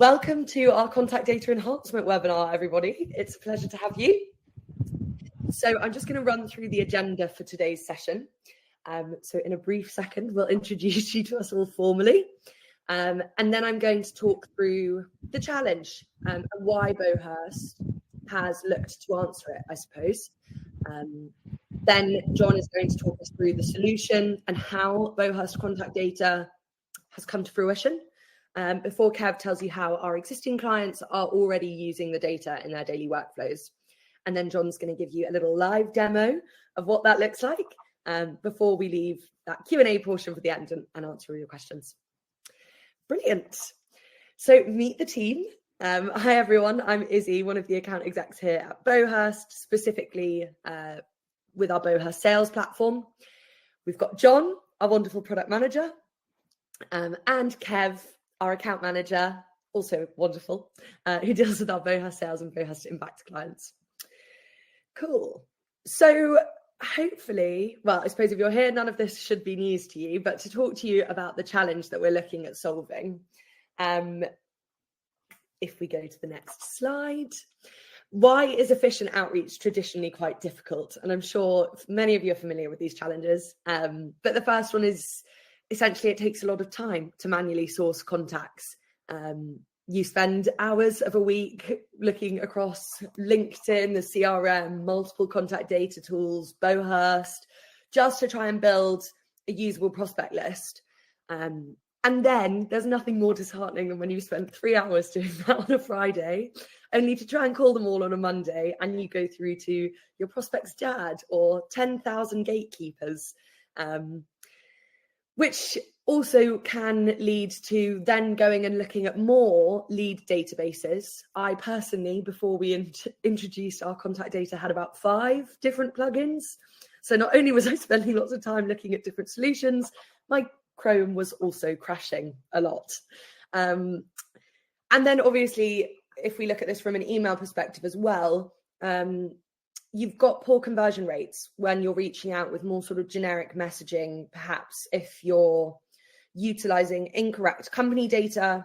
Welcome to our contact data enhancement webinar, everybody. It's a pleasure to have you. So I'm just going to run through the agenda for today's session. So in a brief second, we'll introduce you to us all formally. And then I'm going to talk through the challenge and why Beauhurst has looked to answer it, I suppose. Then John is going to talk us through the solution and how Beauhurst contact data has come to fruition. Before Kev tells you how our existing clients are already using the data in their daily workflows. And then John's going to give you a little live demo of what that looks like before we leave that Q&A portion for the end and answer all your questions. Brilliant. So meet the team. Hi, everyone. I'm Izzy, one of the account execs here at Beauhurst, specifically with our Beauhurst sales platform. We've got John, our wonderful product manager, and Kev, our account manager, also wonderful, who deals with our Beauhurst sales and Beauhurst impact clients. Cool. So hopefully, well, I suppose if you're here, none of this should be news to you, but to talk to you about the challenge that we're looking at solving. If we go to the next slide. Why is efficient outreach traditionally quite difficult? And I'm sure many of you are familiar with these challenges. But the first one is essentially it takes a lot of time to manually source contacts. You spend hours of a week looking across LinkedIn, the CRM, multiple contact data tools, Beauhurst, just to try and build a usable prospect list. And then there's nothing more disheartening than when you spend 3 hours doing that on a Friday, only to try and call them all on a Monday, and you go through to your prospect's dad or 10,000 gatekeepers, which also can lead to then going and looking at more lead databases. I personally, before we introduced our contact data, had about 5 different plugins. So not only was I spending lots of time looking at different solutions, my Chrome was also crashing a lot. And then obviously, if we look at this from an email perspective as well, you've got poor conversion rates when you're reaching out with more sort of generic messaging, perhaps if you're utilizing incorrect company data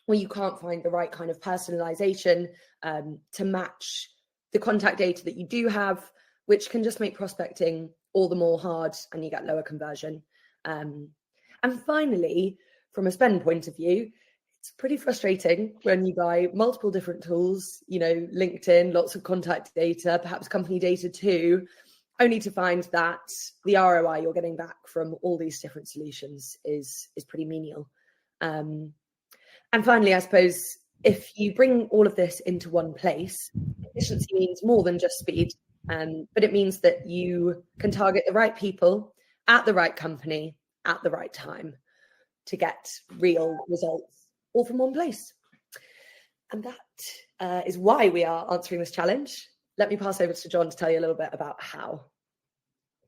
or you can't find the right kind of personalization to match the contact data that you do have, which can just make prospecting all the more hard and you get lower conversion. And finally, from a spend point of view, it's pretty frustrating when you buy multiple different tools, you know, LinkedIn, lots of contact data, perhaps company data too, only to find that the ROI you're getting back from all these different solutions is pretty menial. And finally, I suppose, if you bring all of this into one place, efficiency means more than just speed, but it means that you can target the right people at the right company at the right time to get real results, all from one place. And that is why we are answering this challenge. Let me pass over to John to tell you a little bit about how.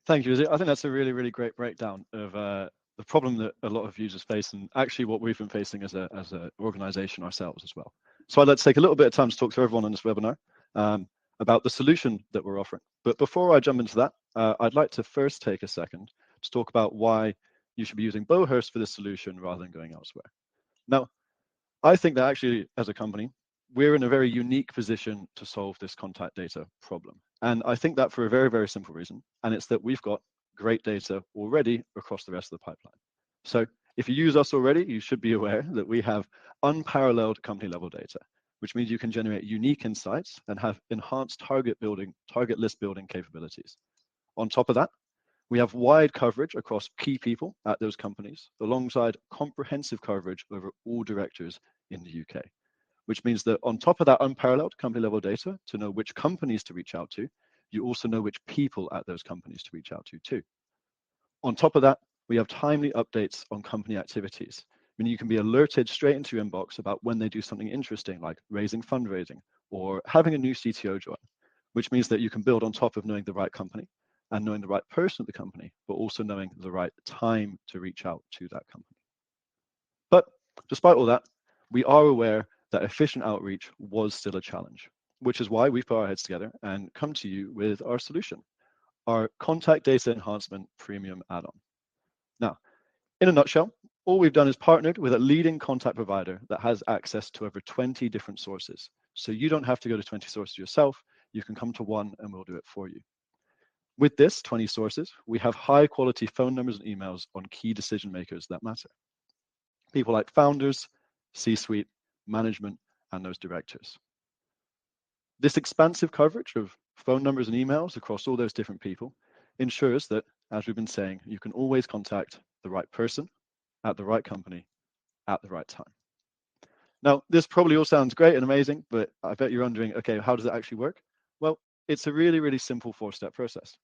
Thank you. I think that's a really, really great breakdown of the problem that a lot of users face, and actually what we've been facing as an organization ourselves as well. So I'd like to take a little bit of time to talk to everyone on this webinar about the solution that we're offering. But before I jump into that, I'd like to first take a second to talk about why you should be using Beauhurst for this solution rather than going elsewhere. Now, I think that actually, as a company, we're in a very unique position to solve this contact data problem. And I think that for a very, very simple reason, and it's that we've got great data already across the rest of the pipeline. So if you use us already, you should be aware that we have unparalleled company level data, which means you can generate unique insights and have enhanced target list building capabilities. On top of that, we have wide coverage across key people at those companies, alongside comprehensive coverage over all directors in the UK, which means that on top of that unparalleled company level data to know which companies to reach out to, you also know which people at those companies to reach out to too. On top of that, we have timely updates on company activities, meaning you can be alerted straight into your inbox about when they do something interesting, like raising fundraising or having a new CTO join, which means that you can build on top of knowing the right company and knowing the right person at the company, but also knowing the right time to reach out to that company. But despite all that, we are aware that efficient outreach was still a challenge, which is why we've put our heads together and come to you with our solution, our contact data enhancement premium add-on. Now, in a nutshell, All we've done is partnered with a leading contact provider that has access to over 20 different sources. So you don't have to go to 20 sources yourself. You can come to one and we'll do it for you. With this 20 sources, we have high quality phone numbers and emails on key decision makers that matter. People like founders, C-suite, management, and those directors. This expansive coverage of phone numbers and emails across all those different people ensures that, as we've been saying, you can always contact the right person at the right company at the right time. Now, this probably all sounds great and amazing, but I bet you're wondering, okay, how does it actually work? Well, it's a really, really simple 4-step process.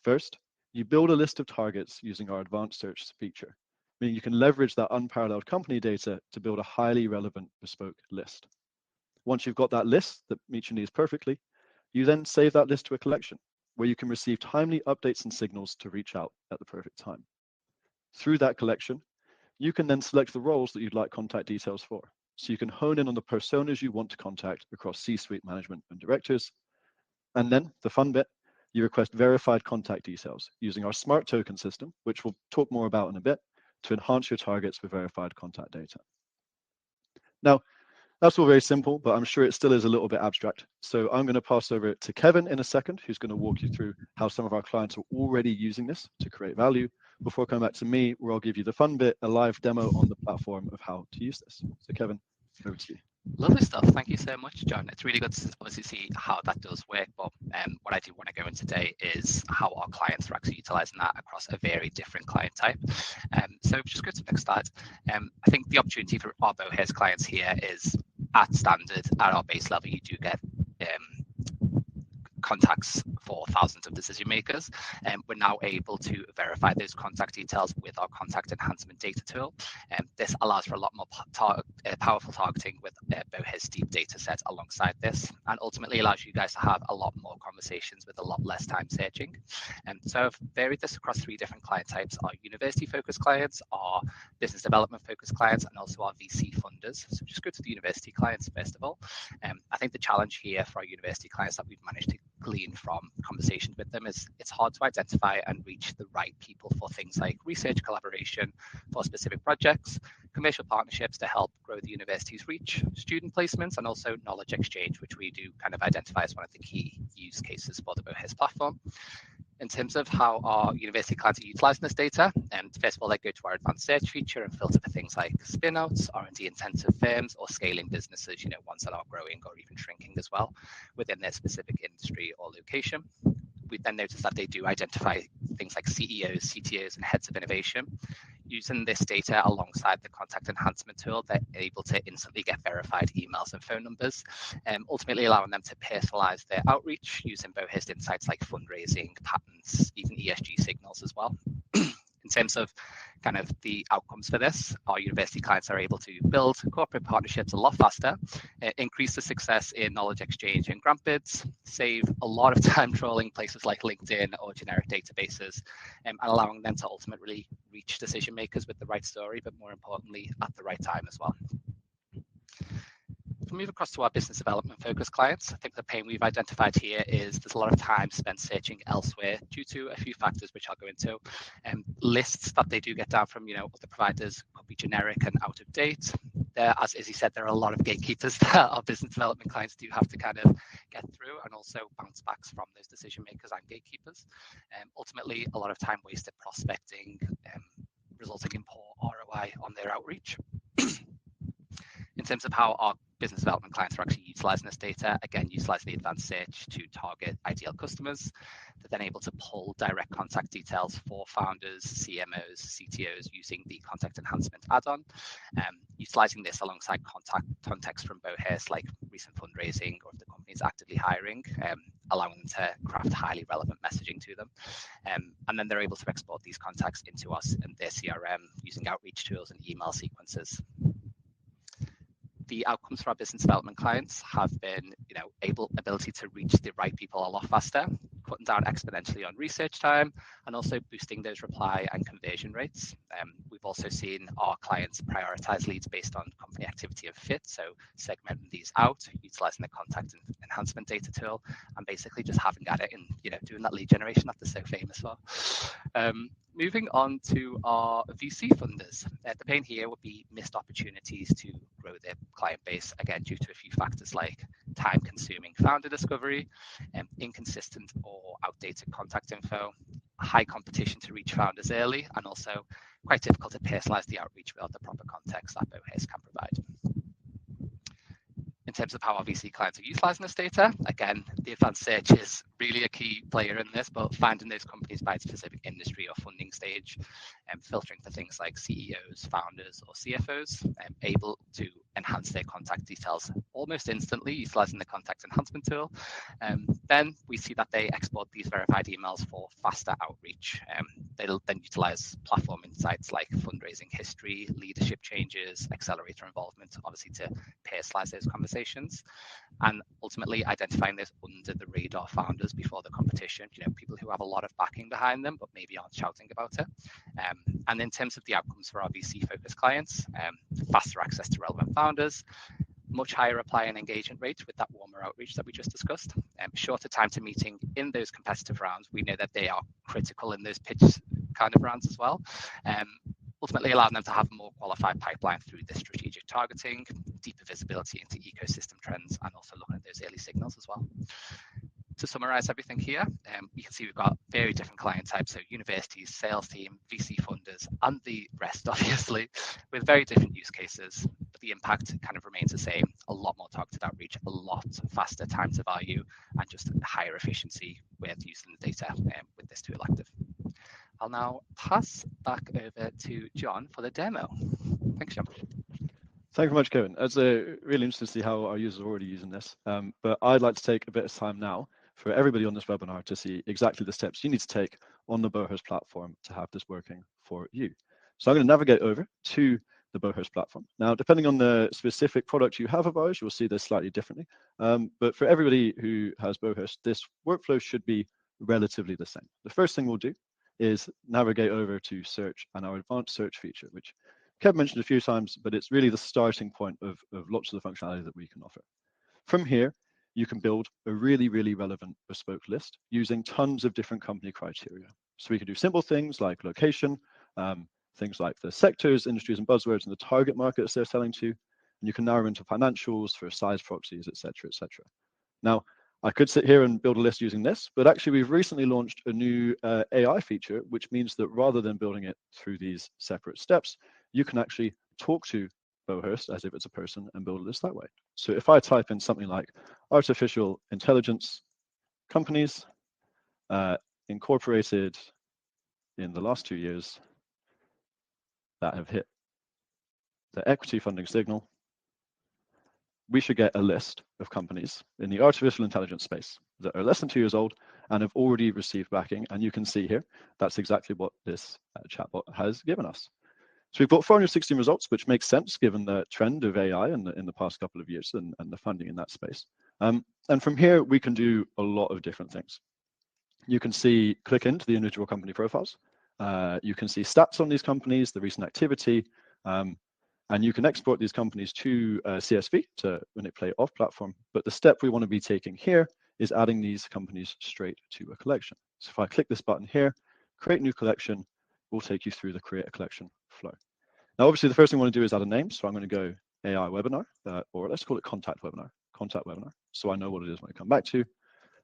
First, you build a list of targets using our advanced search feature, meaning you can leverage that unparalleled company data to build a highly relevant bespoke list. Once you've got that list that meets your needs perfectly, you then save that list to a collection where you can receive timely updates and signals to reach out at the perfect time. Through that collection, you can then select the roles that you'd like contact details for. So you can hone in on the personas you want to contact across C-suite management and directors. And then the fun bit, you request verified contact details using our smart token system, which we'll talk more about in a bit, to enhance your targets with verified contact data. Now, that's all very simple, but I'm sure it still is a little bit abstract. So I'm going to pass over to Kevin in a second, who's going to walk you through how some of our clients are already using this to create value, before coming back to me, where I'll give you the fun bit, a live demo on the platform of how to use this. So Kevin, over to you. Lovely stuff. Thank you so much, John. It's really good to obviously see how that does work. But what I do want to go into today is how our clients are actually utilizing that across a very different client type. So just go to the next slide. I think the opportunity for our Beauhurst clients here is at standard, at our base level, you do get contacts for thousands of decision makers. We're now able to verify those contact details with our contact enhancement data tool. This allows for a lot more powerful targeting with Beauhurst deep data set alongside this, and ultimately allows you guys to have a lot more conversations with a lot less time searching. So I've varied this across 3 different client types: our university focused clients, our business development focused clients, and also our VC funders. So just go to the university clients first of all. I think the challenge here for our university clients that we've managed to glean from conversations with them is it's hard to identify and reach the right people for things like research collaboration for specific projects, commercial partnerships to help grow the university's reach, student placements, and also knowledge exchange, which we do kind of identify as one of the key use cases for the Beauhurst platform. In terms of how our university clients are utilizing this data, first of all, they go to our advanced search feature and filter for things like spin-outs, R&D intensive firms, or scaling businesses, ones that are growing or even shrinking as well within their specific industry or location. We then notice that they do identify things like CEOs, CTOs, and heads of innovation. Using this data alongside the contact enhancement tool, they're able to instantly get verified emails and phone numbers, ultimately allowing them to personalize their outreach using Beauhurst insights like fundraising, patents, even ESG signals as well. In terms of kind of the outcomes for this, our university clients are able to build corporate partnerships a lot faster, increase the success in knowledge exchange and grant bids, save a lot of time trolling places like LinkedIn or generic databases, and allowing them to ultimately reach decision makers with the right story, but more importantly, at the right time as well. If we move across to our business development focused clients, I think the pain we've identified here is there's a lot of time spent searching elsewhere due to a few factors which I'll go into. Lists that they do get down from other providers could be generic and out of date. As Izzy said, there are a lot of gatekeepers that our business development clients do have to kind of get through, and also bounce backs from those decision makers and gatekeepers. Ultimately, a lot of time wasted prospecting, resulting in poor ROI on their outreach. In terms of how our business development clients are actually utilizing this data, again, utilizing the advanced search to target ideal customers. They're then able to pull direct contact details for founders, CMOs, CTOs using the contact enhancement add-on. Utilizing this alongside context from Beauhurst, like recent fundraising or if the company is actively hiring, allowing them to craft highly relevant messaging to them. And then they're able to export these contacts into us and their CRM using outreach tools and email sequences. The outcomes for our business development clients have been, ability to reach the right people a lot faster, cutting down exponentially on research time, and also boosting those reply and conversion rates. We've also seen our clients prioritize leads based on company activity and fit, so segmenting these out, utilizing the contact enhancement data tool, and basically just having at it and doing that lead generation that they're so famous for. Moving on to our VC funders. The pain here would be missed opportunities to grow their client base, again, due to a few factors like time-consuming founder discovery, inconsistent or outdated contact info, high competition to reach founders early, and also quite difficult to personalize the outreach without the proper context that Beauhurst can provide. In terms of how our VC clients are utilizing this data, again, the advanced search is really a key player in this, but finding those companies by specific industry or funding stage, filtering for things like CEOs, founders, or CFOs, able to enhance their contact details almost instantly, utilizing the contact enhancement tool. Then we see that they export these verified emails for faster outreach. They'll then utilize platform insights like fundraising history, leadership changes, accelerator involvement, obviously to personalize those conversations, and ultimately identifying those under the radar founders before the competition, people who have a lot of backing behind them, but maybe aren't shouting about it. And in terms of the outcomes for our VC focused clients, faster access to relevant founders, much higher reply and engagement rates with that warmer outreach that we just discussed, shorter time to meeting in those competitive rounds. We know that they are critical in those pitch kind of rounds as well. Ultimately allowing them to have a more qualified pipeline through this strategic targeting, deeper visibility into ecosystem trends, and also looking at those early signals as well. To summarize everything here, you can see we've got very different client types, so universities, sales team, VC funders, and the rest, obviously, with very different use cases, but the impact kind of remains the same. A lot more targeted outreach, a lot faster time to value, and just higher efficiency with using the data with this tool active. I'll now pass back over to John for the demo. Thanks, John. Thank you very much, Kevin. It's really interesting to see how our users are already using this. But I'd like to take a bit of time now for everybody on this webinar to see exactly the steps you need to take on the Beauhurst platform to have this working for you. So I'm going to navigate over to the Beauhurst platform. Now, depending on the specific product you have of ours, you'll see this slightly differently. But for everybody who has Beauhurst, this workflow should be relatively the same. The first thing we'll do is navigate over to search and our advanced search feature, which Kev mentioned a few times, but it's really the starting point of lots of the functionality that we can offer. From here, you can build a really, really relevant bespoke list using tons of different company criteria. So we can do simple things like location, things like the sectors, industries, and buzzwords, and the target markets they're selling to. And you can narrow into financials for size proxies, et cetera, et cetera. Now, I could sit here and build a list using this, but actually we've recently launched a new AI feature, which means that rather than building it through these separate steps, you can actually talk to Beauhurst as if it's a person and build a list that way. So if I type in something like artificial intelligence companies incorporated in the last 2 years that have hit the equity funding signal, we should get a list of companies in the artificial intelligence space that are less than 2 years old and have already received backing. And you can see here, that's exactly what this chatbot has given us. So we've got 416 results, which makes sense given the trend of AI in the past couple of years and the funding in that space. And from here, we can do a lot of different things. You can click into the individual company profiles. You can see stats on these companies, the recent activity, and you can export these companies to CSV to manipulate off platform. But the step we want to be taking here is adding these companies straight to a collection. So if I click this button here, create new collection, we'll take you through the create a collection flow. Now, obviously, the first thing I want to do is add a name. So I'm going to go AI webinar, or let's call it contact webinar, so I know what it is when I come back to.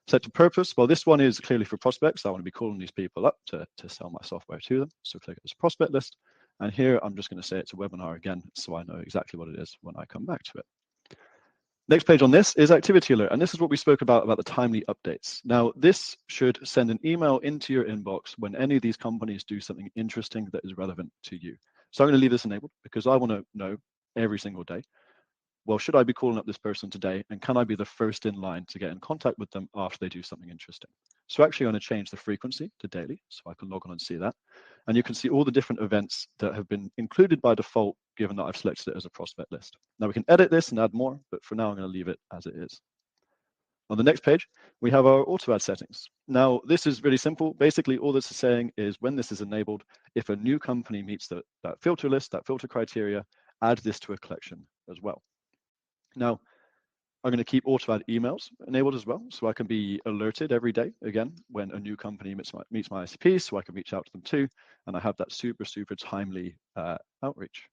Set to purpose. Well, this one is clearly for prospects. I want to be calling these people up to sell my software to them. So click this prospect list. And here, I'm just going to say it's a webinar again, so I know exactly what it is when I come back to it. Next page on this is activity alert. And this is what we spoke about the timely updates. Now, this should send an email into your inbox when any of these companies do something interesting that is relevant to you. So I'm going to leave this enabled because I want to know every single day, well, should I be calling up this person today? And can I be the first in line to get in contact with them after they do something interesting? So actually, I'm going to change the frequency to daily so I can log on and see that. And you can see all the different events that have been included by default, given that I've selected it as a prospect list. Now we can edit this and add more, but for now, I'm going to leave it as it is. On the next page, we have our auto add settings. Now, this is really simple. Basically, all this is saying is when this is enabled, if a new company meets that filter list, that filter criteria, add this to a collection as well. Now, I'm going to keep auto add emails enabled as well, so I can be alerted every day, again, when a new company meets my ICP, so I can reach out to them too, and I have that super timely outreach.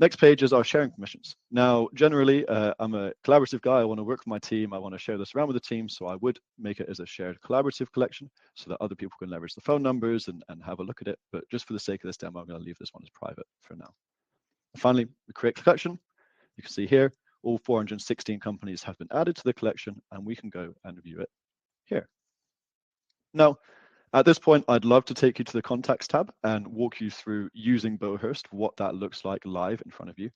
Next page is our sharing permissions. Now, generally, I'm a collaborative guy. I want to work with my team. I want to share this around with the team. So I would make it as a shared collaborative collection so that other people can leverage the phone numbers and have a look at it. But just for the sake of this demo, I'm going to leave this one as private for now. And finally, we create collection. You can see here, all 416 companies have been added to the collection, and we can go and view it here. Now, at this point, I'd love to take you to the contacts tab and walk you through using Beauhurst, what that looks like live in front of you.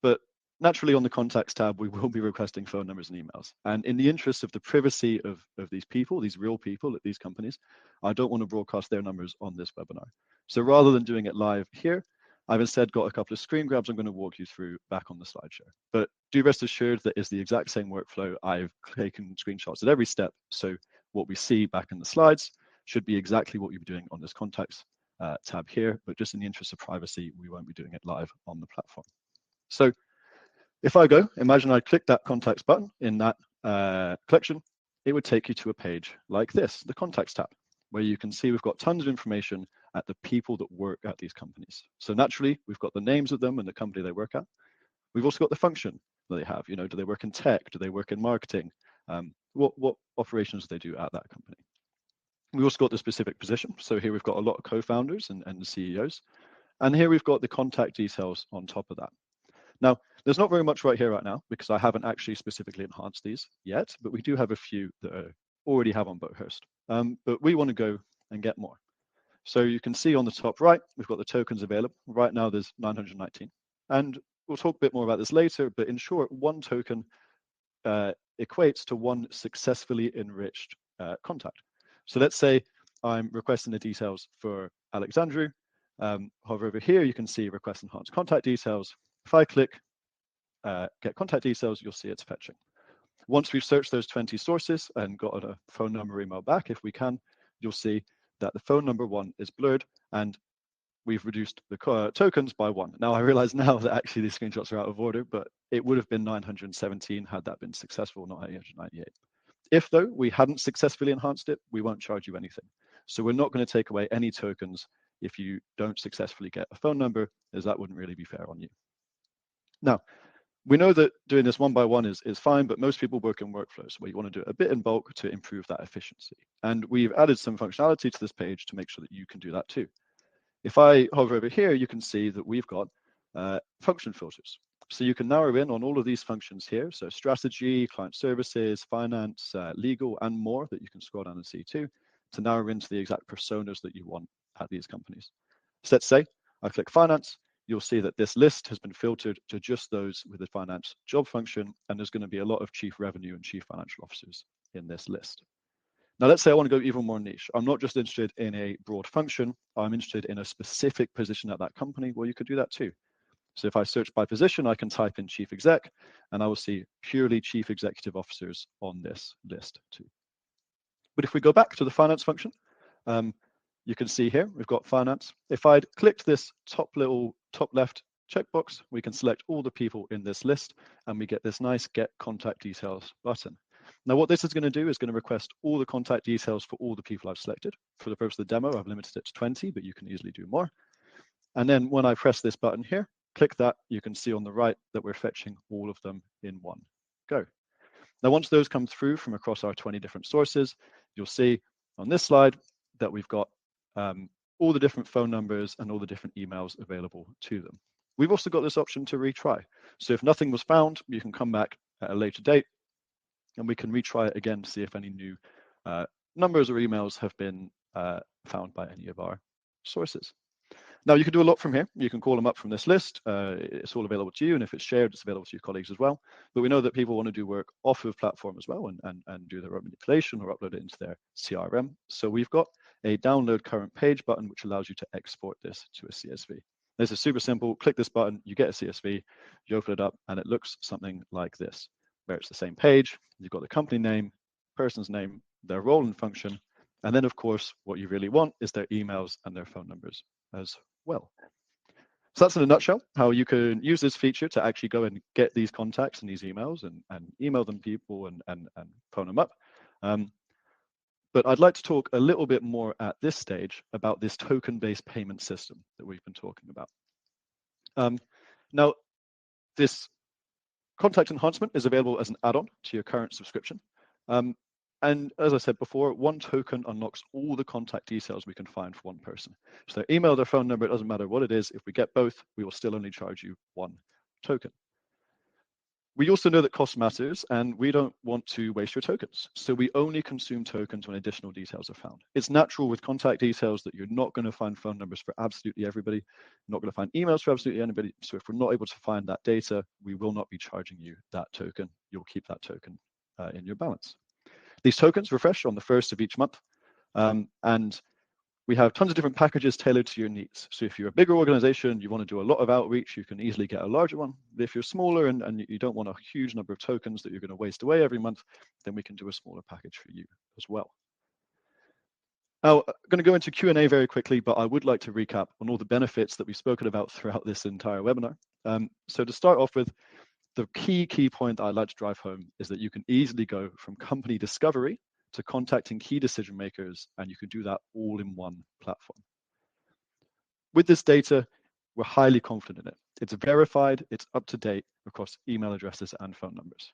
But naturally on the contacts tab, we will be requesting phone numbers and emails. And in the interest of the privacy of these people, these real people at these companies, I don't want to broadcast their numbers on this webinar. So rather than doing it live here, I've instead got a couple of screen grabs I'm going to walk you through back on the slideshow. But do rest assured that is the exact same workflow. I've taken screenshots at every step. So what we see back in the slides should be exactly what you'll be doing on this contacts tab here, but just in the interest of privacy, we won't be doing it live on the platform. So if I go, imagine I click that contacts button in that collection, it would take you to a page like this, the contacts tab, where you can see we've got tons of information at the people that work at these companies. So naturally, we've got the names of them and the company they work at. We've also got the function that they have. You know, do they work in tech? Do they work in marketing? What operations do they do at that company? We also got the specific position. So here we've got a lot of co-founders and the CEOs. And here we've got the contact details on top of that. Now, there's not very much right here right now because I haven't actually specifically enhanced these yet, but we do have a few that already have on Beauhurst. But we want to go and get more. So you can see on the top right, we've got the tokens available. Right now there's 919. And we'll talk a bit more about this later, but in short, one token equates to one successfully enriched contact. So let's say I'm requesting the details for Alexandru. Hover over here, you can see request enhanced contact details. If I click get contact details, you'll see it's fetching. Once we've searched those 20 sources and got a phone number email back, if we can, you'll see that the phone number one is blurred and we've reduced the tokens by 1. Now I realize now that actually these screenshots are out of order, but it would have been 917 had that been successful, not 898. If though we hadn't successfully enhanced it, we won't charge you anything. So we're not going to take away any tokens if you don't successfully get a phone number, as that wouldn't really be fair on you. Now, we know that doing this one by one is fine, but most people work in workflows where you want to do it a bit in bulk to improve that efficiency. And we've added some functionality to this page to make sure that you can do that too. If I hover over here, you can see that we've got function filters. So you can narrow in on all of these functions here. So strategy, client services, finance, legal, and more that you can scroll down and see too, to narrow into the exact personas that you want at these companies. So let's say I click finance, you'll see that this list has been filtered to just those with the finance job function, and there's going to be a lot of chief revenue and chief financial officers in this list. Now, let's say I want to go even more niche. I'm not just interested in a broad function. I'm interested in a specific position at that company. Well, you could do that too. So if I search by position, I can type in chief exec, and I will see purely chief executive officers on this list too. But if we go back to the finance function, you can see here, we've got finance. If I'd clicked this top left checkbox, we can select all the people in this list, and we get this nice get contact details button. Now, what this is going to do is going to request all the contact details for all the people I've selected. For the purpose of the demo, I've limited it to 20, but you can easily do more. And then when I press this button here, click that, you can see on the right that we're fetching all of them in one go. Now, once those come through from across our 20 different sources, you'll see on this slide that we've got all the different phone numbers and all the different emails available to them. We've also got this option to retry. So if nothing was found, you can come back at a later date and we can retry it again to see if any new numbers or emails have been found by any of our sources. Now, you can do a lot from here. You can call them up from this list. It's all available to you, and if it's shared, it's available to your colleagues as well. But we know that people want to do work off of platform as well and do their own manipulation or upload it into their CRM. So we've got a download current page button, which allows you to export this to a CSV. This is super simple. Click this button, you get a CSV, you open it up, and it looks something like this. where it's the same page. You've got the company name, person's name, their role and function, and then of course what you really want is their emails and their phone numbers as well. So that's in a nutshell how you can use this feature to actually go and get these contacts and these emails and email them people and phone them up. But I'd like to talk a little bit more at this stage about this token-based payment system that we've been talking about. Now, this contact enhancement is available as an add-on to your current subscription. And as I said before, one token unlocks all the contact details we can find for one person. So their email, their phone number, it doesn't matter what it is. If we get both, we will still only charge you one token. We also know that cost matters, and we don't want to waste your tokens. So we only consume tokens when additional details are found. It's natural with contact details that you're not going to find phone numbers for absolutely everybody, you're not going to find emails for absolutely anybody. So if we're not able to find that data, we will not be charging you that token. You'll keep that token in your balance. These tokens refresh on the 1st of each month, and we have tons of different packages tailored to your needs. So if you're a bigger organization, you want to do a lot of outreach, you can easily get a larger one. But if you're smaller and you don't want a huge number of tokens that you're going to waste away every month, then we can do a smaller package for you as well. Now, I'm going to go into Q&A very quickly, but I would like to recap on all the benefits that we've spoken about throughout this entire webinar. So to start off with, the key point that I'd like to drive home is that you can easily go from company discovery to contacting key decision makers, and you can do that all in one platform. With this data, we're highly confident in it. It's verified, it's up to date across email addresses and phone numbers.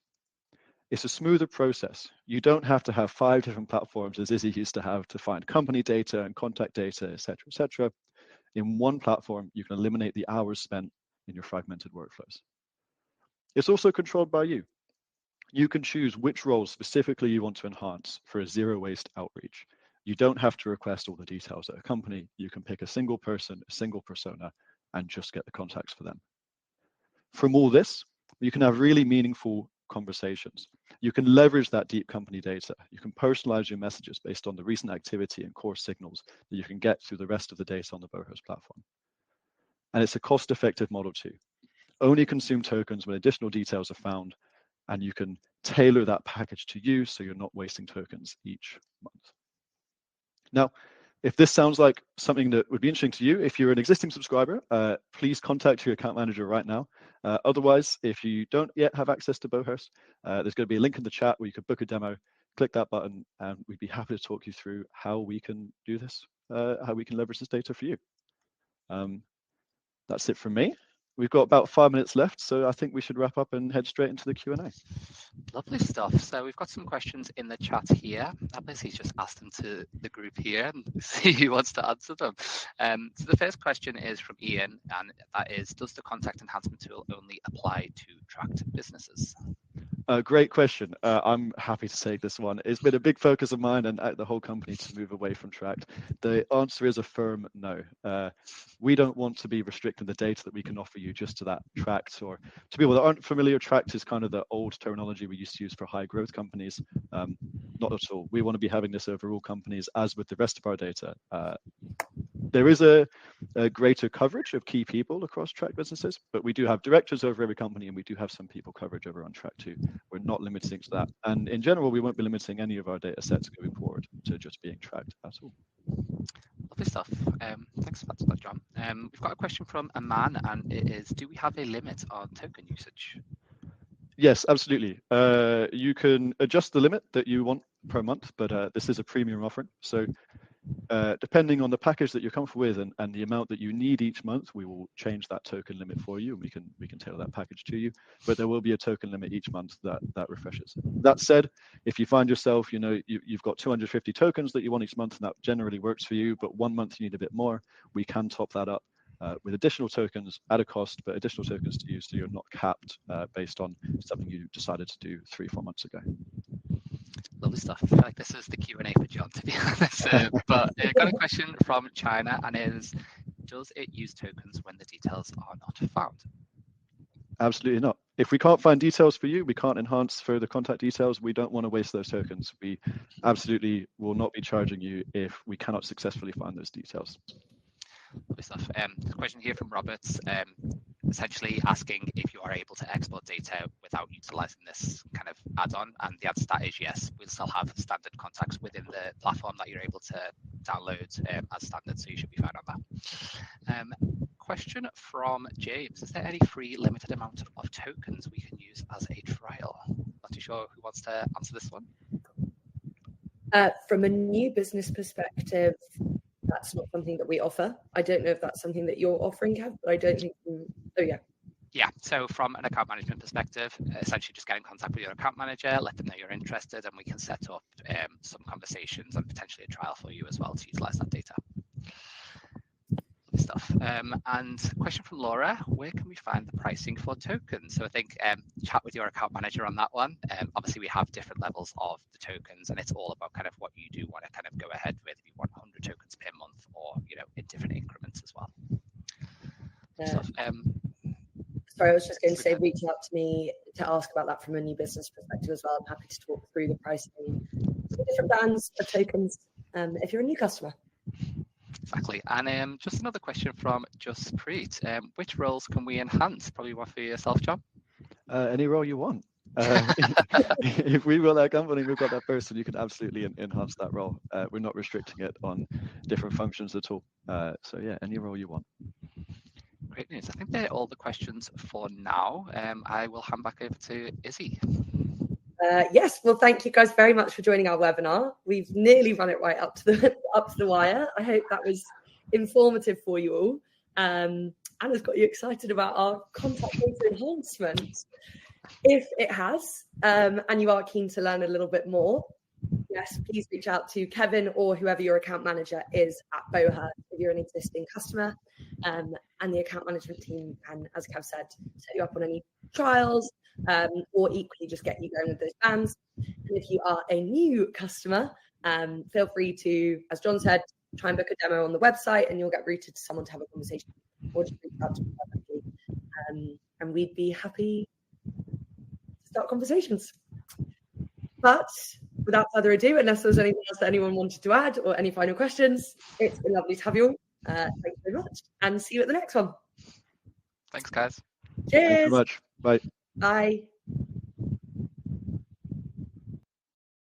It's a smoother process. You don't have to have 5 different platforms as Izzy used to have to find company data and contact data, et cetera. In one platform, you can eliminate the hours spent in your fragmented workflows. It's also controlled by you. You can choose which roles specifically you want to enhance for a zero waste outreach. You don't have to request all the details at a company. You can pick a single person, a single persona, and just get the contacts for them. From all this, you can have really meaningful conversations. You can leverage that deep company data. You can personalize your messages based on the recent activity and core signals that you can get through the rest of the data on the Beauhurst platform. And it's a cost-effective model too. Only consume tokens when additional details are found, and you can tailor that package to you so you're not wasting tokens each month. Now, if this sounds like something that would be interesting to you, if you're an existing subscriber, please contact your account manager right now. Otherwise, if you don't yet have access to Beauhurst, there's going to be a link in the chat where you could book a demo, click that button, and we'd be happy to talk you through how we can do this, how we can leverage this data for you. That's it from me. We've got about 5 minutes left, so I think we should wrap up and head straight into the Q&A. Lovely stuff. So we've got some questions in the chat here. I basically just asked them to the group here and see who wants to answer them. So the first question is from Ian, and that is, does the contact enhancement tool only apply to tracked businesses? Great question. I'm happy to take this one. It's been a big focus of mine and the whole company to move away from tracked. The answer is a firm no. We don't want to be restricting the data that we can offer you just to that tracked, or to people that aren't familiar, tracked is kind of the old terminology we used to use for high growth companies. Not at all. We want to be having this over all companies, as with the rest of our data. There is a greater coverage of key people across tracked businesses, but we do have directors over every company, and we do have some people coverage over on track too. We're not limiting to that. And in general, we won't be limiting any of our data sets going forward to just being tracked at all. Lovely stuff. Thanks for that, John. We've got a question from Aman, and it is, do we have a limit on token usage? Yes, absolutely. You can adjust the limit that you want per month, but this is a premium offering. So depending on the package that you're comfortable with and the amount that you need each month, we will change that token limit for you, and we can tailor that package to you. But there will be a token limit each month that refreshes. That said, if you find yourself, you've got 250 tokens that you want each month, and that generally works for you, but one month you need a bit more, we can top that up with additional tokens at a cost, but additional tokens to use, so you're not capped based on something you decided to do 3-4 months ago. Lovely stuff. I feel like this is the Q&A for John, to be honest. But I got a question from China, and is, does it use tokens when the details are not found? Absolutely not. If we can't find details for you, we can't enhance further contact details. We don't want to waste those tokens. We absolutely will not be charging you if we cannot successfully find those details. Lovely stuff. There's a question here from Roberts. essentially asking if you are able to export data without utilizing this kind of add-on, and the answer to that is yes. We'll still have standard contacts within the platform that you're able to download as standard, so you should be fine on that. Question from James: is there any free limited amount of tokens we can use as a trial? Not too sure who wants to answer this one. From a new business perspective, that's not something that we offer. I don't know if that's something that you're offering, Kev, but I don't think. Oh yeah. Yeah, so from an account management perspective, essentially just get in contact with your account manager, let them know you're interested, and we can set up some conversations and potentially a trial for you as well to utilize that data. Stuff. And question from Laura: where can we find the pricing for tokens? So I think chat with your account manager on that one. Obviously, we have different levels of the tokens, and it's all about kind of what you do want to kind of go ahead with. If you want 100 tokens per month, or in different increments as well. Sorry, I was just going to say, reach out to me to ask about that from a new business perspective as well. I'm happy to talk through the pricing for the different bands of tokens if you're a new customer. Exactly. And just another question from Just Preet. Which roles can we enhance? Probably one for yourself, John. Any role you want. If we run our company, we've got that person, you can absolutely enhance that role. We're not restricting it on different functions at all. So yeah, any role you want. Great news. I think they're all the questions for now. I will hand back over to Izzy. Yes, well, thank you guys very much for joining our webinar. We've nearly run it right up to the wire. I hope that was informative for you all, and has got you excited about our contact data enhancement. If it has, and you are keen to learn a little bit more, yes, please reach out to Kevin or whoever your account manager is at Beauhurst if you're an existing customer. And the account management team can, as Kev said, set you up on any trials, or equally just get you going with those bands. And if you are a new customer, feel free to, as John said, try and book a demo on the website, and you'll get routed to someone to have a conversation, or just reach out to me directly, and we'd be happy to start conversations. But without further ado, unless there was anything else that anyone wanted to add or any final questions, it's been lovely to have you all. Thank you very much, and see you at the next one. Thanks, guys. Cheers. Thanks so much. Bye. Bye.